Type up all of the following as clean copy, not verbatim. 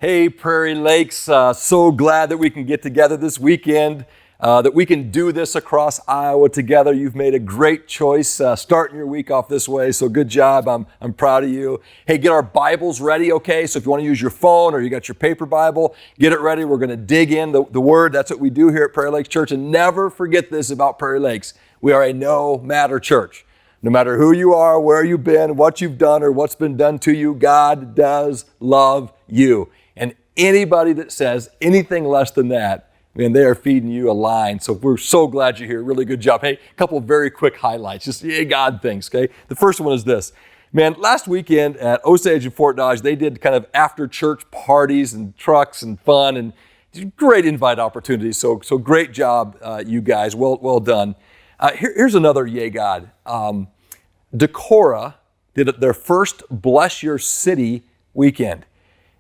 Hey, Prairie Lakes, so glad that we can get together this weekend, that we can do this across Iowa together. You've made a great choice starting your week off this way, so good job. I'm proud of you. Hey, get our Bibles ready, okay? So if you want to use your phone or you got your paper Bible, get it ready. We're going to dig in the Word. That's what we do here at Prairie Lakes Church. And never forget this about Prairie Lakes. We are a no-matter church. No matter who you are, where you've been, what you've done, or what's been done to you, God does love you. And anybody that says anything less than that, man, they are feeding you a line. So we're so glad you're here. Really good job. Hey, a couple of very quick highlights, just God things, okay? The first one is this. Man, last weekend at Osage and Fort Dodge, they did kind of after-church parties and trucks and fun and great invite opportunities. So great job, you guys. Well done. Here's another yay God. Decorah did their first Bless Your City weekend.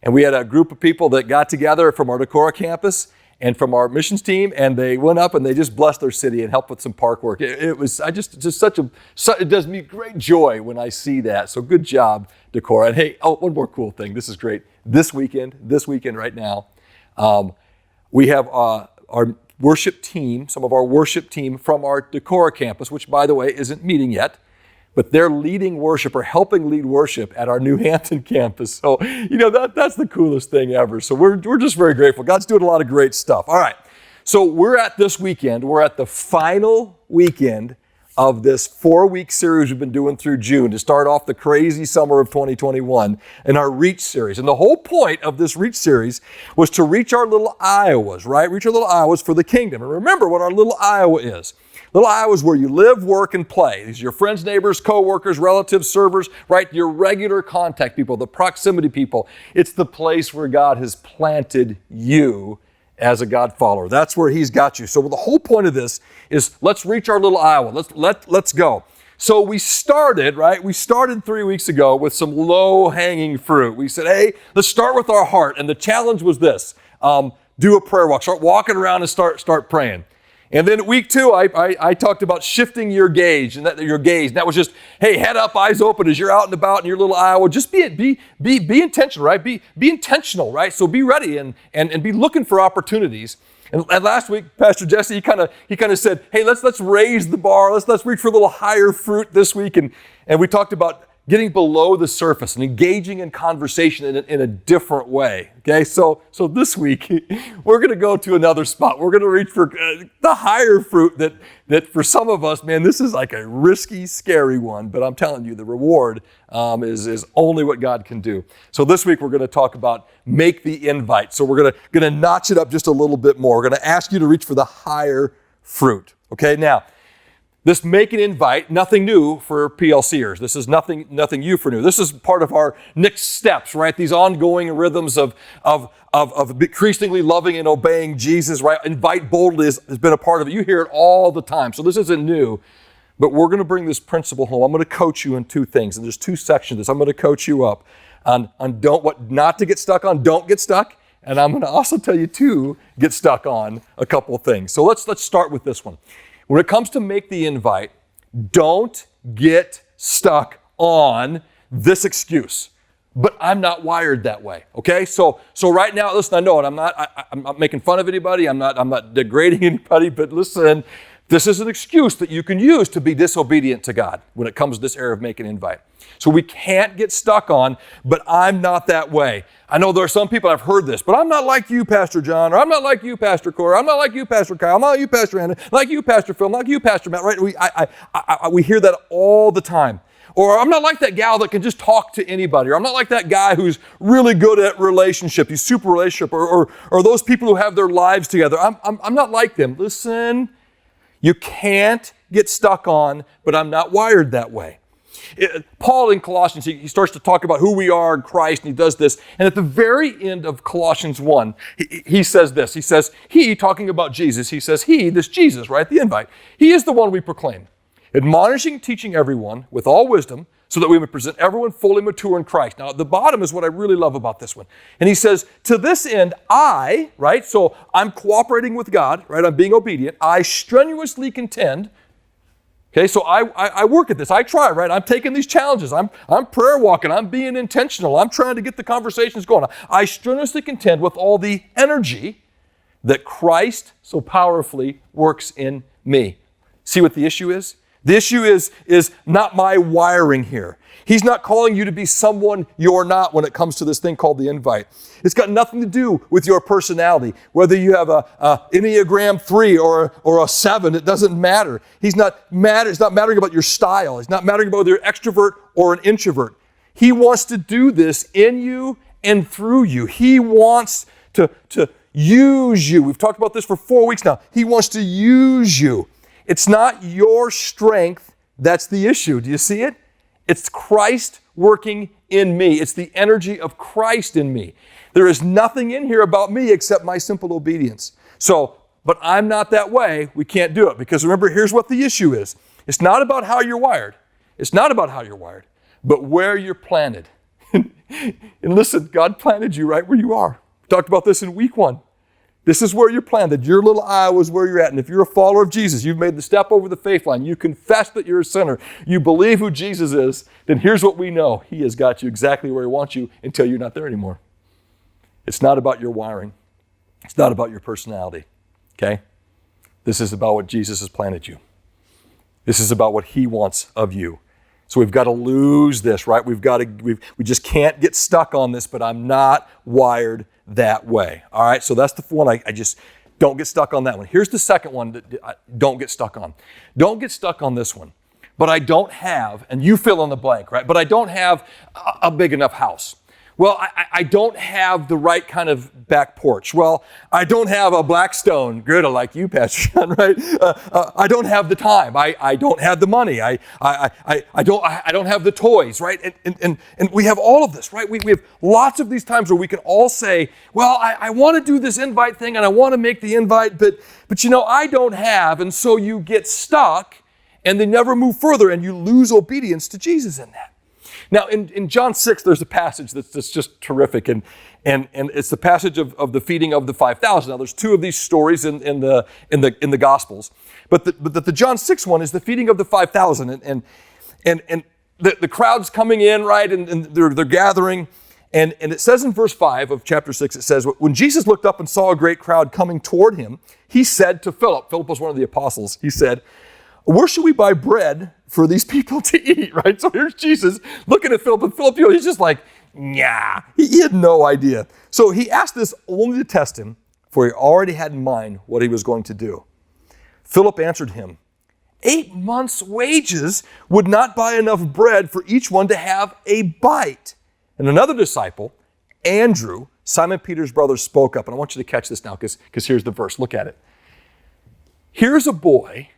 And we had a group of people that got together from our Decorah campus and from our missions team, and they went up and they just blessed their city and helped with some park work. It does me great joy when I see that. So good job, Decorah. And hey, one more cool thing. This is great. This weekend right now, we have our worship team, some of our worship team from our Decorah campus, which by the way isn't meeting yet, but they're leading worship or helping lead worship at our New Hampton campus. So, that's the coolest thing ever. So we're just very grateful. God's doing a lot of great stuff. All right. So we're at the final weekend of this 4-week series we've been doing through June to start off the crazy summer of 2021 in our Reach series. And the whole point of this Reach series was to reach our little Iowas, right? Reach our little Iowas for the kingdom. And remember what our little Iowa is. Little Iowa is where you live, work, and play. These are your friends, neighbors, co-workers, relatives, servers, right? Your regular contact people, the proximity people. It's the place where God has planted you as a God follower. That's where He's got you. So the whole point of this is let's reach our little Iowa. Let's go. So we started 3 weeks ago with some low-hanging fruit. We said, hey, let's start with our heart. And the challenge was this, do a prayer walk. Start walking around and start praying. And then week 2, I talked about shifting your gaze, and that was just, hey, head up, eyes open as you're out and about in your little Iowa. Just be intentional, right? Be intentional, right? So be ready and be looking for opportunities. And last week, Pastor Jesse, he kind of said, hey, let's raise the bar. Let's reach for a little higher fruit this week. And we talked about getting below the surface and engaging in conversation in a different way, okay? So this week, we're going to go to another spot. We're going to reach for the higher fruit that for some of us, man, this is like a risky, scary one, but I'm telling you, the reward is only what God can do. So this week, we're going to talk about make the invite. So we're going to notch it up just a little bit more. We're going to ask you to reach for the higher fruit, okay? Now, this make an invite, nothing new for PLCers. This is nothing new for new. This is part of our next steps, right? These ongoing rhythms of increasingly loving and obeying Jesus, right? Invite boldly has been a part of it. You hear it all the time. So this isn't new, but we're going to bring this principle home. I'm going to coach you in 2 things, and there's 2 sections of this. I'm going to coach you up on what not to get stuck on, don't get stuck, and I'm going to also tell you to get stuck on a couple of things. So let's start with this one. When it comes to make the invite, don't get stuck on this excuse. But I'm not wired that way, okay? So right now, listen, I know it. I'm not making fun of anybody. I'm not degrading anybody. But listen, this is an excuse that you can use to be disobedient to God when it comes to this area of making an invite. So we can't get stuck on, but I'm not that way. I know there are some people, I've heard this, but I'm not like you, Pastor John, or I'm not like you, Pastor Cora, I'm not like you, Pastor Kyle, I'm not like you, Pastor Anna, like you, Pastor Phil, I'm not like you, Pastor Matt, right? We hear that all the time. Or I'm not like that gal that can just talk to anybody, or I'm not like that guy who's really good at relationship, he's super relationship, or those people who have their lives together. I'm not like them. Listen, you can't get stuck on, but I'm not wired that way. Paul in Colossians, he starts to talk about who we are in Christ, and he does this. And at the very end of Colossians 1, he says this. He says, talking about Jesus, he says, this Jesus, right, the invite, he is the one we proclaim, admonishing, teaching everyone with all wisdom, so that we may present everyone fully mature in Christ. Now, at the bottom is what I really love about this one. And he says, to this end, right, so I'm cooperating with God, right, I'm being obedient, I strenuously contend Okay, so I work at this. I try, right? I'm taking these challenges. I'm prayer walking. I'm being intentional. I'm trying to get the conversations going. I strenuously contend with all the energy that Christ so powerfully works in me. See what the issue is? The issue is not my wiring here. He's not calling you to be someone you're not when it comes to this thing called the invite. It's got nothing to do with your personality. Whether you have a Enneagram 3 or a 7, it doesn't matter. It's not mattering about your style. It's not mattering about whether you're extrovert or an introvert. He wants to do this in you and through you. He wants to use you. We've talked about this for 4 weeks now. He wants to use you. It's not your strength that's the issue. Do you see it? It's Christ working in me. It's the energy of Christ in me. There is nothing in here about me except my simple obedience. But I'm not that way. We can't do it. Because remember, here's what the issue is. It's not about how you're wired. It's not about how you're wired, but where you're planted. And listen, God planted you right where you are. We talked about this in week 1. This is where you're planted. Your little Iowa is where you're at. And if you're a follower of Jesus, you've made the step over the faith line. You confess that you're a sinner. You believe who Jesus is. Then here's what we know. He has got you exactly where he wants you until you're not there anymore. It's not about your wiring. It's not about your personality. Okay? This is about what Jesus has planted you. This is about what he wants of you. So we've got to lose this, right? We just can't get stuck on this, but I'm not wired that way. All right, so that's the one I just don't get stuck on that one. Here's the second one that I don't get stuck on. Don't get stuck on this one. But I don't have, and you fill in the blank, right? But I don't have a big enough house. Well, I don't have the right kind of back porch. Well, I don't have a Blackstone griddle like you, Pastor John, right? I don't have the time. I don't have the money. I don't have the toys, right? And we have all of this, right? We have lots of these times where we can all say, well, I want to do this invite thing and I want to make the invite, but I don't have, and so you get stuck and they never move further and you lose obedience to Jesus in that. Now, in John 6, there's a passage that's just terrific, and it's the passage of the feeding of the 5,000. Now, there's 2 of these stories in the Gospels, but the John 6 one is the feeding of the 5,000, and the crowd's coming in, right, and they're gathering, and it says in verse 5 of chapter 6, it says, when Jesus looked up and saw a great crowd coming toward him, he said to Philip was one of the apostles, he said, where should we buy bread for these people to eat, right? So here's Jesus looking at Philip, and Philip, he's just like, nah. He had no idea. So he asked this only to test him, for he already had in mind what he was going to do. Philip answered him, 8 months' wages would not buy enough bread for each one to have a bite. And another disciple, Andrew, Simon Peter's brother, spoke up. And I want you to catch this now because here's the verse. Look at it. Here's a boy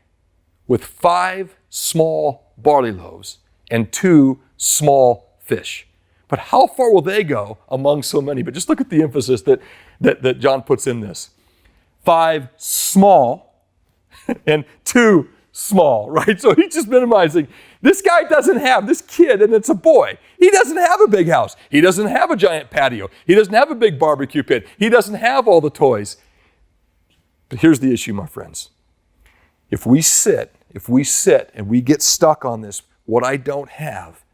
with 5 small barley loaves and 2 small fish. But how far will they go among so many? But just look at the emphasis that John puts in this. 5 small and 2 small, right? So he's just minimizing. This guy doesn't have, this kid, and it's a boy, he doesn't have a big house. He doesn't have a giant patio. He doesn't have a big barbecue pit. He doesn't have all the toys. But here's the issue, my friends. If we sit and we get stuck on this, what I don't have,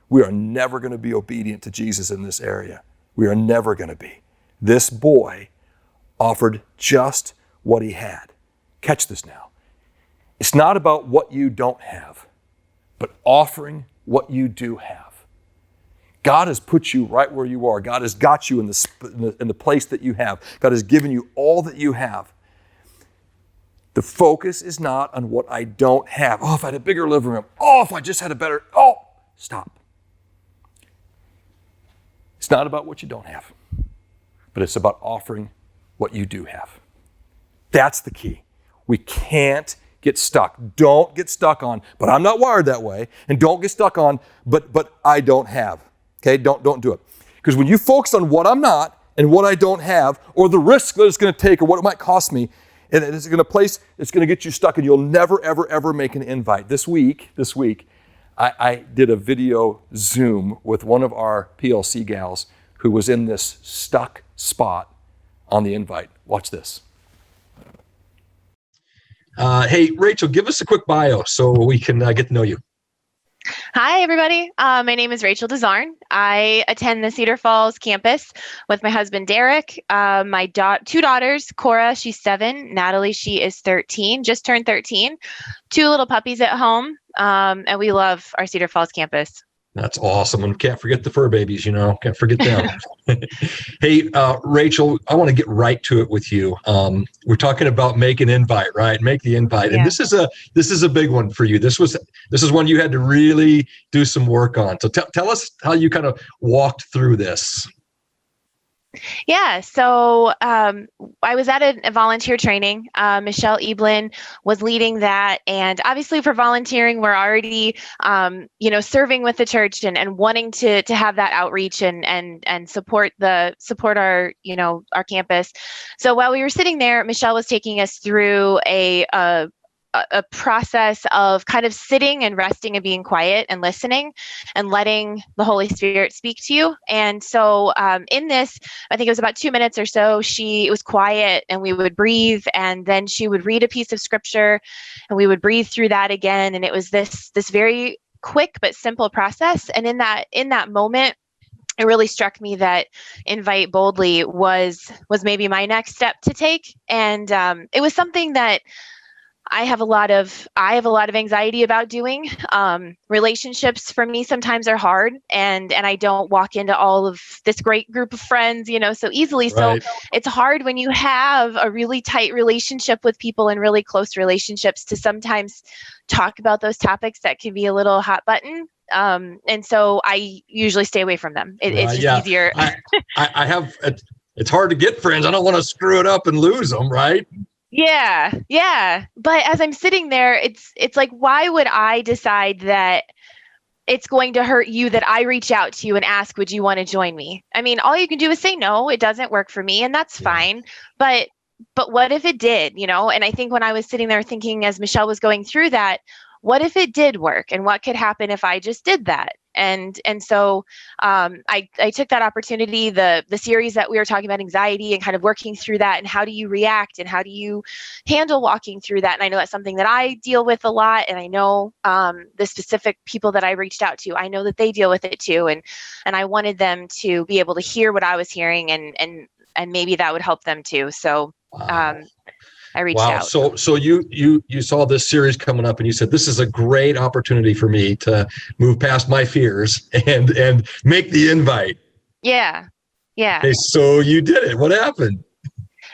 we are never going to be obedient to Jesus in this area. We are never going to be. This boy offered just what he had. Catch this now. It's not about what you don't have, but offering what you do have. God has put you right where you are. God has got you in the place that you have. God has given you all that you have. The focus is not on what I don't have. Oh, if I had a bigger living room. Oh, if I just had a better, stop. It's not about what you don't have, but it's about offering what you do have. That's the key. We can't get stuck. Don't get stuck on, but I'm not wired that way, and don't get stuck on, but I don't have. Okay, don't do it. Because when you focus on what I'm not and what I don't have, or the risk that it's going to take, or what it might cost me, and it's going to get you stuck, and you'll never, ever, ever make an invite. This week, I did a video Zoom with one of our PLC gals who was in this stuck spot on the invite. Watch this. Hey, Rachel, give us a quick bio so we can get to know you. Hi, everybody. My name is Rachel DeZarn. I attend the Cedar Falls campus with my husband, Derek. My two daughters, Cora, she's 7. Natalie, she is 13, just turned 13. 2 little puppies at home, and we love our Cedar Falls campus. That's awesome. And can't forget the fur babies, can't forget them. Hey, Rachel, I want to get right to it with you. We're talking about make an invite, right? Make the invite. Yeah. And this is a big one for you. This is one you had to really do some work on. So tell us how you kind of walked through this. Yeah, so I was at a volunteer training. Michelle Eblin was leading that, and obviously for volunteering, we're already, serving with the church and wanting to have that outreach and support our our campus. So while we were sitting there, Michelle was taking us through a process of kind of sitting and resting and being quiet and listening and letting the Holy Spirit speak to you. And so in this, I think it was about 2 minutes or so, it was quiet and we would breathe, and then she would read a piece of scripture and we would breathe through that again. And it was this very quick but simple process. And in that moment, it really struck me that invite boldly was maybe my next step to take. And it was something that I have a lot of anxiety about doing. Relationships for me sometimes are hard, and I don't walk into all of this great group of friends, so easily. Right. So it's hard when you have a really tight relationship with people and really close relationships to sometimes talk about those topics that can be a little hot button. And so I usually stay away from them. It's just easier. I have. It's hard to get friends. I don't want to screw it up and lose them, right? Yeah. But as I'm sitting there, it's like, why would I decide that it's going to hurt you that I reach out to you and ask, would you want to join me? I mean, all you can do is say, no, it doesn't work for me, and that's fine. But what if it did, And I think when I was sitting there thinking, as Michelle was going through that, what if it did work, and what could happen if I just did that? And so I took that opportunity, the series that we were talking about, anxiety, and kind of working through that, and how do you react and how do you handle walking through that. And I know that's something that I deal with a lot, and I know the specific people that I reached out to, I know that they deal with it too, and I wanted them to be able to hear what I was hearing, and maybe that would help them too. So I reached out. So you saw this series coming up and you said, this is a great opportunity for me to move past my fears and make the invite. Yeah. Okay, so you did it. What happened?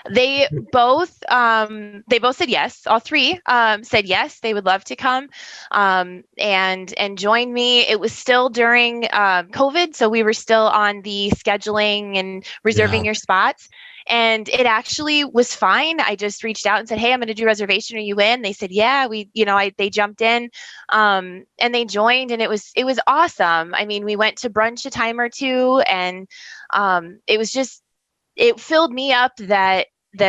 They both said yes. All 3 said yes. They would love to come and join me. It was still during COVID, so we were still on the scheduling and reserving your spots. And it actually was fine. I just reached out and said, "Hey, I'm going to do reservation. Are you in?" They said, "Yeah." They jumped in, and they joined, and it was awesome. I mean, we went to brunch a time or two, and it filled me up that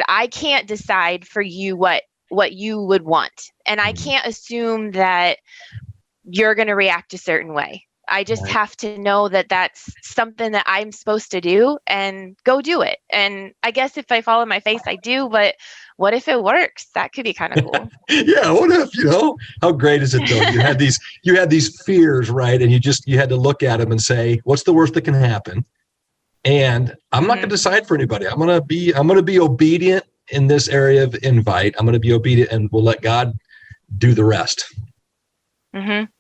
I can't decide for you what you would want, and I can't assume that you're going to react a certain way. I just have to know that that's something that I'm supposed to do and go do it. And I guess if I fall on my face, I do, but what if it works? That could be kind of cool. Yeah. What if, how great is it though? You had these fears, right? And you had to look at them and say, what's the worst that can happen? And I'm not going to decide for anybody. I'm going to be obedient in this area of invite. I'm going to be obedient, and we'll let God do the rest. Mm-hmm.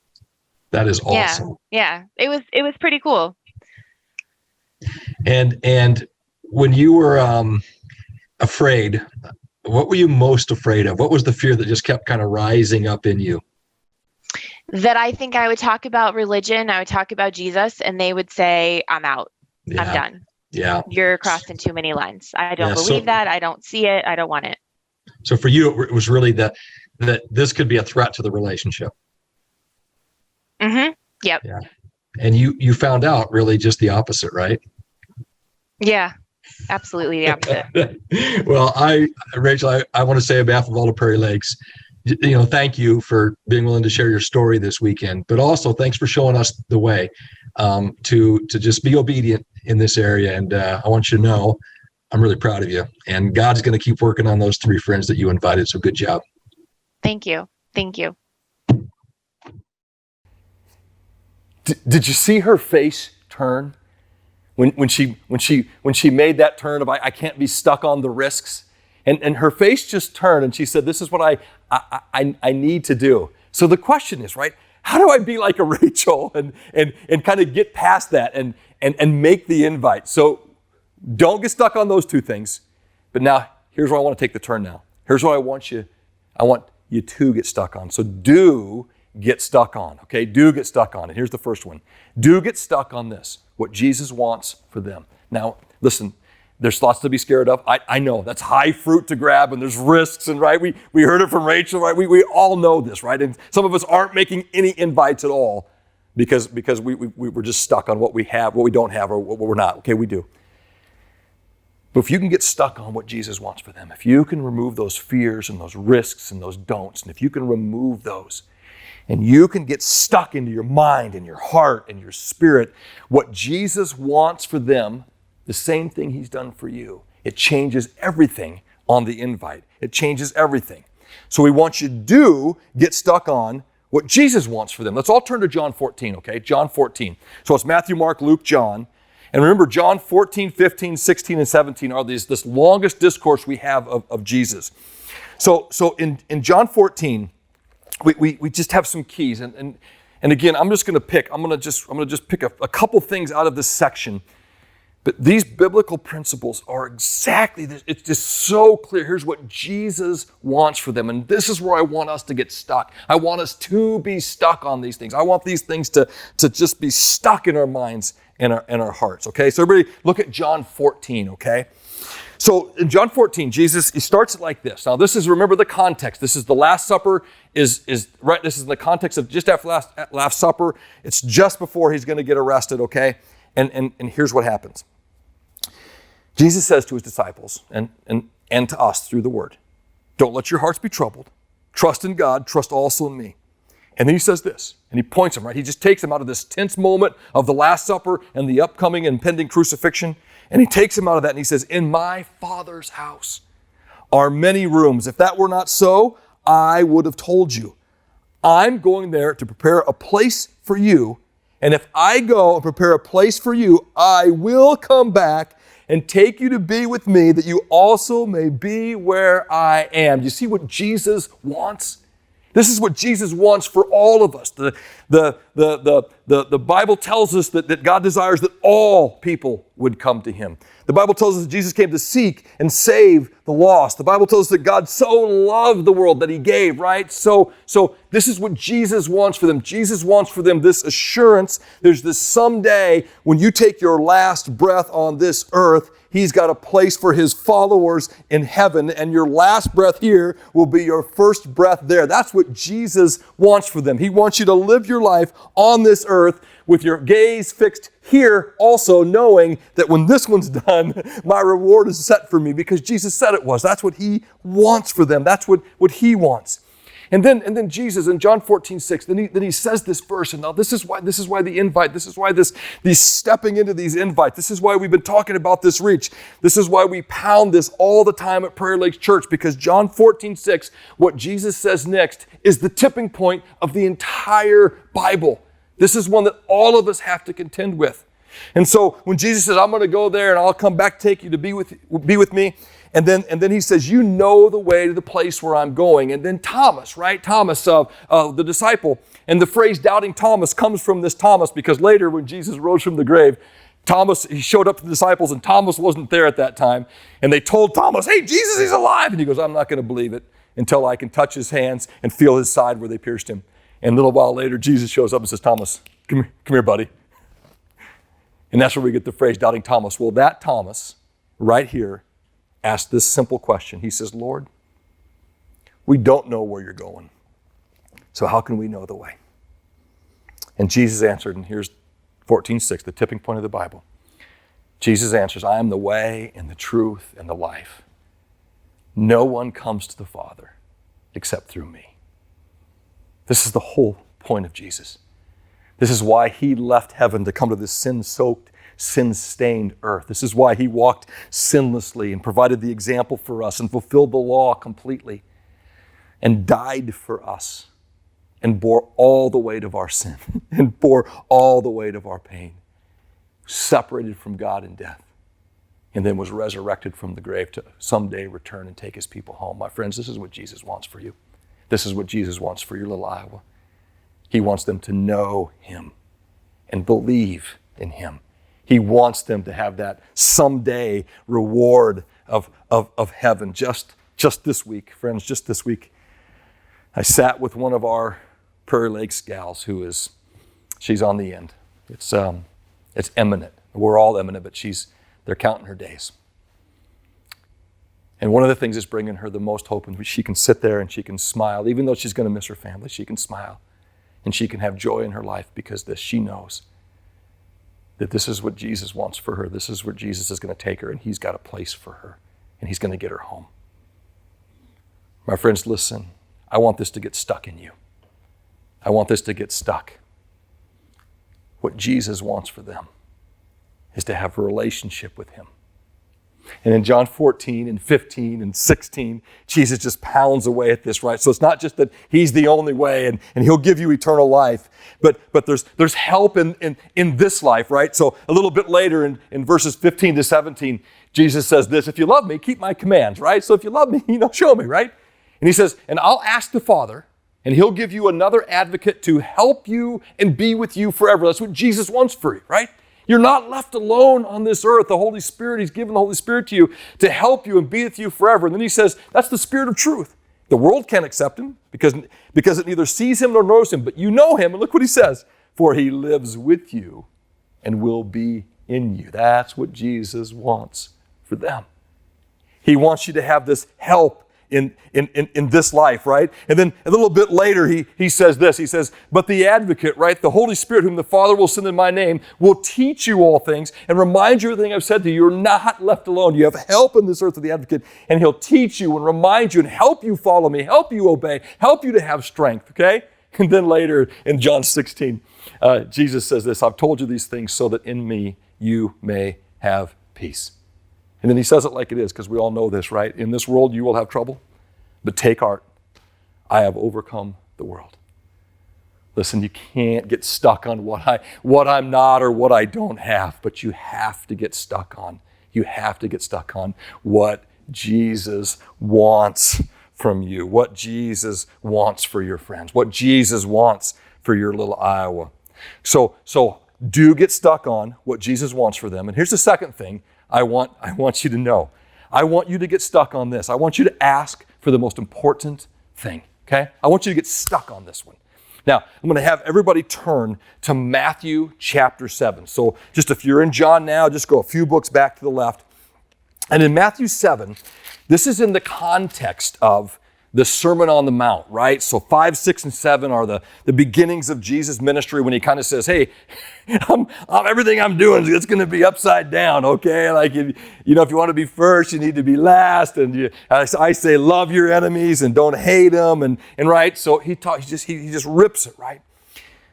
That is awesome. Yeah. It was pretty cool. And when you were afraid, what were you most afraid of? What was the fear that just kept kind of rising up in you? That I think I would talk about religion. I would talk about Jesus, and they would say, "I'm out. Yeah. I'm done. Yeah. You're crossing too many lines. I don't believe that. I don't see it. I don't want it." So for you, it was really that this could be a threat to the relationship. Mm-hmm. Yep. Yeah. And you found out really just the opposite, right? Yeah, absolutely the opposite. Well, Rachel, I want to say on behalf of all the Prairie Lakes, thank you for being willing to share your story this weekend, but also thanks for showing us the way to just be obedient in this area. And I want you to know I'm really proud of you, and God's going to keep working on those 3 friends that you invited. So good job. Thank you. Thank you. Did you see her face turn when she made that turn of I can't be stuck on the risks? And her face just turned and she said, this is what I need to do. So the question is, right, how do I be like a Rachel and kind of get past that and make the invite? So don't get stuck on those two things. But now, here's where I want to take the turn now. Here's what I want you to get stuck on. So do get stuck on, okay? Do get stuck on. And here's the first one. Do get stuck on this, what Jesus wants for them. Now, listen, there's lots to be scared of. I know that's high fruit to grab and there's risks, and right, we heard it from Rachel, right? We all know this, right? And some of us aren't making any invites at all because we're just stuck on what we have, what we don't have, or what we're not. Okay, we do. But if you can get stuck on what Jesus wants for them, if you can remove those fears and those risks and those don'ts, and if you can remove those, and you can get stuck into your mind and your heart and your spirit, what Jesus wants for them, the same thing he's done for you. It changes everything on the invite. It changes everything. So we want you to get stuck on what Jesus wants for them. Let's all turn to John 14, okay? John 14. So it's Matthew, Mark, Luke, John. And remember, John 14, 15, 16, and 17 are this longest discourse we have of Jesus. So in John 14, we just have some keys. And again, I'm just going to just pick a couple things out of this section. But these biblical principles are exactly this. It's just so clear. Here's what Jesus wants for them. And this is where I want us to get stuck. I want us to be stuck on these things. I want these things to just be stuck in our minds and our hearts. Okay, so everybody look at John 14, okay? So in John 14, Jesus, he starts it like this. Now this is, remember the context. This is the Last Supper is right. This is in the context of just after Last Supper. It's just before he's going to get arrested, okay? And here's what happens. Jesus says to his disciples and to us through the word, don't let your hearts be troubled. Trust in God, trust also in me. And then he says this, and he points them, right? He just takes them out of this tense moment of the Last Supper and the upcoming and impending crucifixion. And he takes them out of that and he says, in my Father's house are many rooms. If that were not so, I would have told you. I'm going there to prepare a place for you. And if I go and prepare a place for you, I will come back and take you to be with me, that you also may be where I am. Do you see what Jesus wants? This is what Jesus wants for all of us. The Bible tells us that God desires that all people would come to him. The Bible tells us that Jesus came to seek and save the lost. The Bible tells us that God so loved the world that he gave, right? So this is what Jesus wants for them. Jesus wants for them this assurance. There's this someday when you take your last breath on this earth, he's got a place for his followers in heaven, and your last breath here will be your first breath there. That's what Jesus wants for them. He wants you to live your life on this earth with your gaze fixed here, also knowing that when this one's done, my reward is set for me because Jesus said it was. That's what he wants for them. That's what he wants. And then Jesus in John 14, 6, then he says this verse, and now this is why the invite, this is why these stepping into these invites, this is why we've been talking about this reach. This is why we pound this all the time at Prairie Lake Church, because John 14, 6, what Jesus says next is the tipping point of the entire Bible. This is one that all of us have to contend with. And so when Jesus says, I'm going to go there and I'll come back, take you to be with me. And then he says, you know the way to the place where I'm going. And then Thomas, right? Thomas, the disciple. And the phrase doubting Thomas comes from this Thomas because later when Jesus rose from the grave, Thomas, he showed up to the disciples and Thomas wasn't there at that time. And they told Thomas, hey, Jesus is alive. And he goes, I'm not going to believe it until I can touch his hands and feel his side where they pierced him. And a little while later, Jesus shows up and says, Thomas, come here, buddy. And that's where we get the phrase doubting Thomas. Well, that Thomas right here asked this simple question. He says, Lord, we don't know where you're going. So how can we know the way? And Jesus answered, and here's 14:6, the tipping point of the Bible. Jesus answers, I am the way and the truth and the life. No one comes to the Father except through me. This is the whole point of Jesus. This is why he left heaven to come to this sin-soaked, sin-stained earth. This is why he walked sinlessly and provided the example for us and fulfilled the law completely. and died for us and bore all the weight of our sin and bore all the weight of our pain, separated from God in death, and then was resurrected from the grave to someday return and take his people home. My friends, this is what Jesus wants for you. This is what Jesus wants for your little Iowa. He wants them to know him and believe in him. He wants them to have that someday reward of heaven. Just this week, friends, just this week, I sat with one of our Prairie Lakes gals she's on the end. It's imminent. We're all imminent, but they're counting her days. And one of the things that's bringing her the most hope, and she can sit there and she can smile, even though she's going to miss her family, she can smile and she can have joy in her life because she knows that this is what Jesus wants for her. This is where Jesus is going to take her, and he's got a place for her, and he's going to get her home. My friends, listen, I want this to get stuck in you. I want this to get stuck. What Jesus wants for them is to have a relationship with him. And in John 14 and 15 and 16, Jesus just pounds away at this, right? So it's not just that he's the only way and he'll give you eternal life, but there's help in this life, right? So a little bit later in verses 15 to 17, Jesus says this, if you love me, keep my commands, right? So if you love me, show me, right? And he says, and I'll ask the Father, and he'll give you another advocate to help you and be with you forever. That's what Jesus wants for you, right? You're not left alone on this earth. The Holy Spirit, he's given the Holy Spirit to you to help you and be with you forever. And then he says, that's the Spirit of truth. The world can't accept him because it neither sees him nor knows him, but you know him. And look what he says, for he lives with you and will be in you. That's what Jesus wants for them. He wants you to have this help in this life, right? And then a little bit later, he says this. He says, but the advocate, right? The Holy Spirit, whom the Father will send in my name, will teach you all things and remind you everything I've said to you. You're not left alone. You have help in this earth of the advocate, and he'll teach you and remind you and help you follow me, help you obey, help you to have strength, okay? And then later in John 16, Jesus says this, I've told you these things so that in me you may have peace. And then he says it like it is, because we all know this, right? In this world you will have trouble, but take heart. I have overcome the world. Listen, you can't get stuck on what I'm not or what I don't have, but you have to get stuck on. You have to get stuck on what Jesus wants from you, what Jesus wants for your friends, what Jesus wants for your little Iowa. So do get stuck on what Jesus wants for them. And here's the second thing I want you to know. I want you to get stuck on this. I want you to ask for the most important thing, okay? I want you to get stuck on this one. Now, I'm going to have everybody turn to Matthew chapter 7. So just if you're in John now, just go a few books back to the left. And in Matthew 7, this is in the context of the Sermon on the Mount, right? So 5, 6, and 7 are the beginnings of Jesus' ministry when he kind of says, hey, everything I'm doing, it's going to be upside down, okay? Like, if you want to be first, you need to be last. And I say, love your enemies and don't hate them. And right? So he just rips it, right?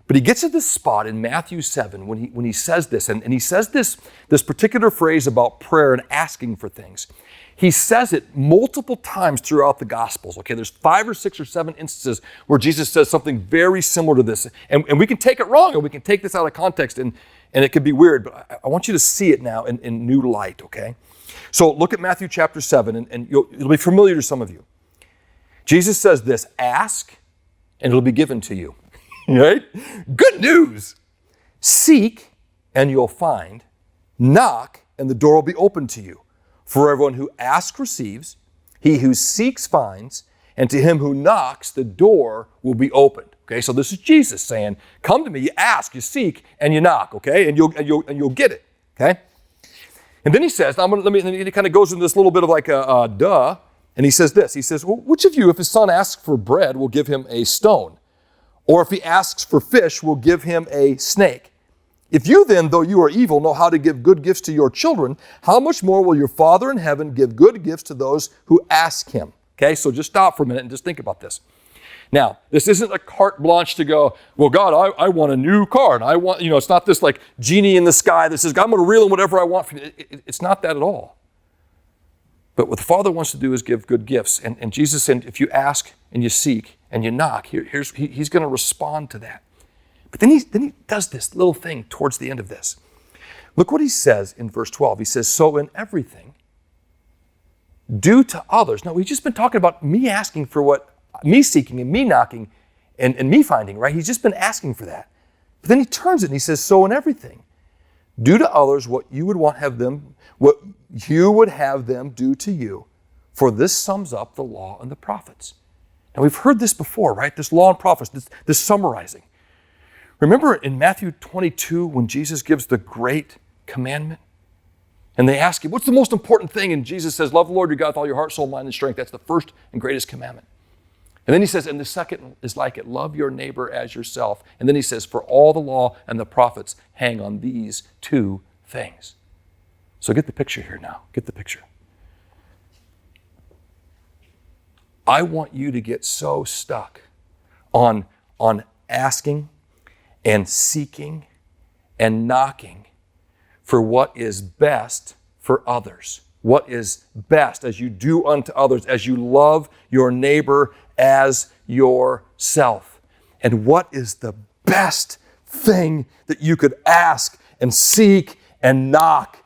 But he gets to this spot in Matthew 7 when he says this, and he says this particular phrase about prayer and asking for things. He says it multiple times throughout the Gospels, okay? There's 5 or 6 or 7 instances where Jesus says something very similar to this. And we can take it wrong, or we can take this out of context, and it could be weird, but I want you to see it now in new light, okay? So look at Matthew chapter 7, and it'll be familiar to some of you. Jesus says this, ask, and it'll be given to you, right? Good news. Seek, and you'll find. Knock, and the door will be opened to you. For everyone who asks receives, he who seeks finds, and to him who knocks, the door will be opened. Okay, so this is Jesus saying, come to me, you ask, you seek, and you knock, okay? And you'll get it, okay? And then he says, he kind of goes into this little bit of like a duh, and he says this, he says, well, which of you, if his son asks for bread, will give him a stone? Or if he asks for fish, will give him a snake? If you then, though you are evil, know how to give good gifts to your children, how much more will your Father in heaven give good gifts to those who ask him? Okay, so just stop for a minute and just think about this. Now, this isn't a carte blanche to go, well, God, I want a new car. And I want, it's not this like genie in the sky that says, I'm going to reel in whatever I want from you. It's not that at all. But what the Father wants to do is give good gifts. And Jesus said, if you ask and you seek and you knock, he's going to respond to that. But then he does this little thing towards the end of this. Look what he says in verse 12. He says, so in everything, do to others. Now, we've just been talking about me asking for what, me seeking and me knocking and me finding, right? He's just been asking for that. But then he turns it and he says, so in everything, do to others what you would have them do to you. For this sums up the law and the prophets. Now, we've heard this before, right? This law and prophets, this summarizing. Remember in Matthew 22 when Jesus gives the great commandment? And they ask him, what's the most important thing? And Jesus says, love the Lord your God with all your heart, soul, mind, and strength. That's the first and greatest commandment. And then he says, and the second is like it, love your neighbor as yourself. And then he says, for all the law and the prophets hang on these two things. So get the picture here now. Get the picture. I want you to get so stuck on asking and seeking and knocking for what is best for others. What is best as you do unto others, as you love your neighbor as yourself. And what is the best thing that you could ask and seek and knock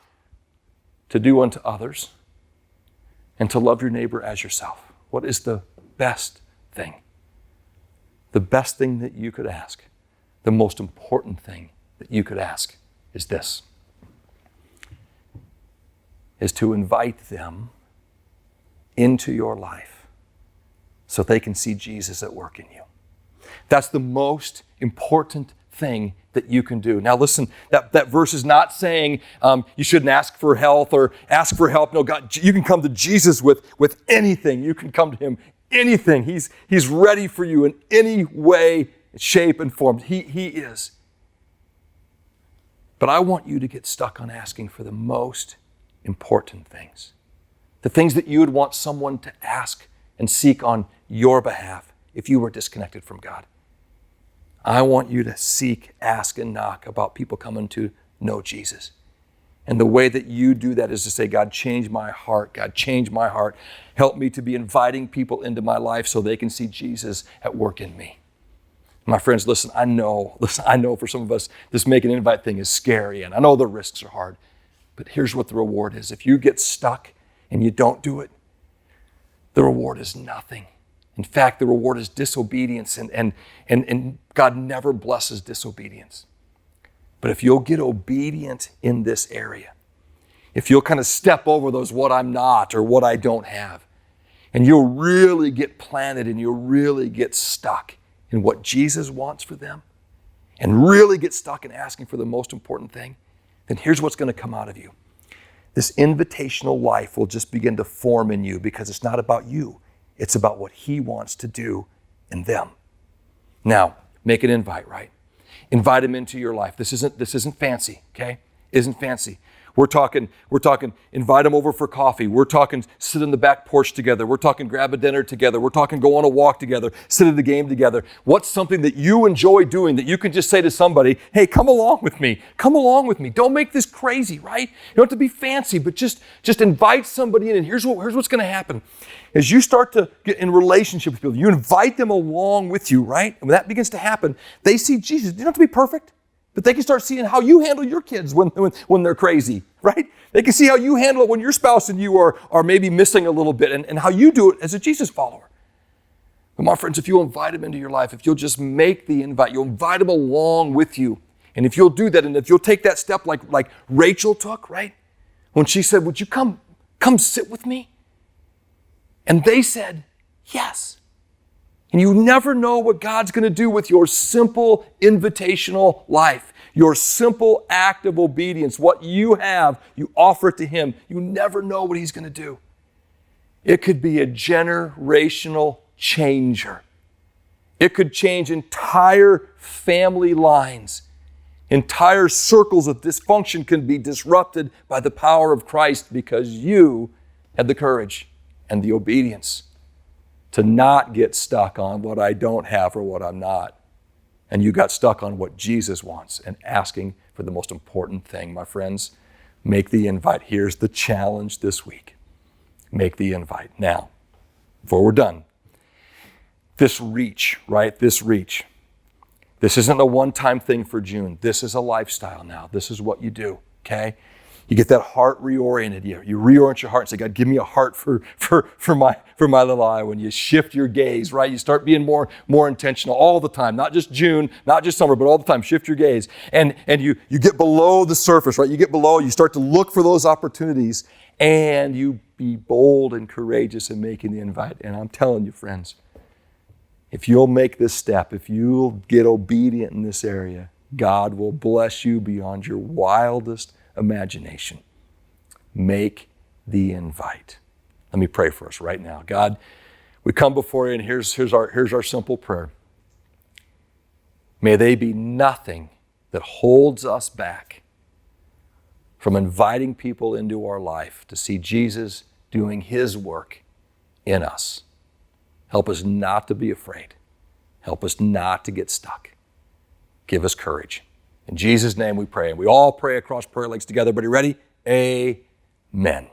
to do unto others and to love your neighbor as yourself? What is the best thing? The best thing that you could ask, the most important thing that you could ask is this, is to invite them into your life so they can see Jesus at work in you. That's the most important thing that you can do. Now listen, that verse is not saying you shouldn't ask for health or ask for help. No, God, you can come to Jesus with anything. You can come to him anything. He's ready for you in any way, shape, and form. He is. But I want you to get stuck on asking for the most important things. The things that you would want someone to ask and seek on your behalf if you were disconnected from God. I want you to seek, ask, and knock about people coming to know Jesus. And the way that you do that is to say, God, change my heart. God, change my heart. Help me to be inviting people into my life so they can see Jesus at work in me. My friends, listen, I know for some of us, this make an invite thing is scary, and I know the risks are hard. But here's what the reward is. If you get stuck and you don't do it, the reward is nothing. In fact, the reward is disobedience, and God never blesses disobedience. But if you'll get obedient in this area, if you'll kind of step over those what I'm not or what I don't have, and you'll really get planted and you'll really get stuck in what Jesus wants for them, and really get stuck in asking for the most important thing, then here's what's going to come out of you. This invitational life will just begin to form in you because it's not about you. It's about what he wants to do in them. Now, make an invite, right? Invite him into your life. This isn't fancy, okay? Isn't fancy. We're talking, invite them over for coffee. We're talking, sit on the back porch together. We're talking, grab a dinner together. We're talking, go on a walk together, sit at the game together. What's something that you enjoy doing that you can just say to somebody, hey, come along with me. Come along with me. Don't make this crazy, right? You don't have to be fancy, but just invite somebody in. And here's what's going to happen. As you start to get in relationship with people, you invite them along with you, right? And when that begins to happen, they see Jesus. You don't have to be perfect. But they can start seeing how you handle your kids when they're crazy, right? They can see how you handle it when your spouse and you are maybe missing a little bit and how you do it as a Jesus follower. But my friends, if you'll invite them into your life, if you'll just make the invite, you'll invite them along with you. And if you'll do that, and if you'll take that step like Rachel took, right? When she said, would you come sit with me? And they said, yes. And you never know what God's going to do with your simple invitational life, your simple act of obedience. What you have, you offer it to him. You never know what he's going to do. It could be a generational changer. It could change entire family lines. Entire circles of dysfunction can be disrupted by the power of Christ because you had the courage and the obedience to not get stuck on what I don't have or what I'm not. And you got stuck on what Jesus wants and asking for the most important thing. My friends, make the invite. Here's the challenge this week. make the invite. Now, before we're done, this reach, right? This reach. This isn't a one-time thing for June. This is a lifestyle now. This is what you do, okay? You get that heart reoriented. You reorient your heart and say, God, give me a heart for my little eye. When you shift your gaze, right? You start being more intentional all the time, not just June, not just summer, but all the time. Shift your gaze. And you get below the surface, right? You start to look for those opportunities, and you be bold and courageous in making the invite. And I'm telling you, friends, if you'll make this step, if you'll get obedient in this area, God will bless you beyond your wildest imagination. Make the invite. Let me pray for us right now. God, we come before you, and here's our simple prayer. May they be nothing that holds us back from inviting people into our life to see Jesus doing His work in us. Help us not to be afraid. Help us not to get stuck. Give us courage. In Jesus' name we pray. And we all pray across Prairie Lakes together. Everybody ready? Amen.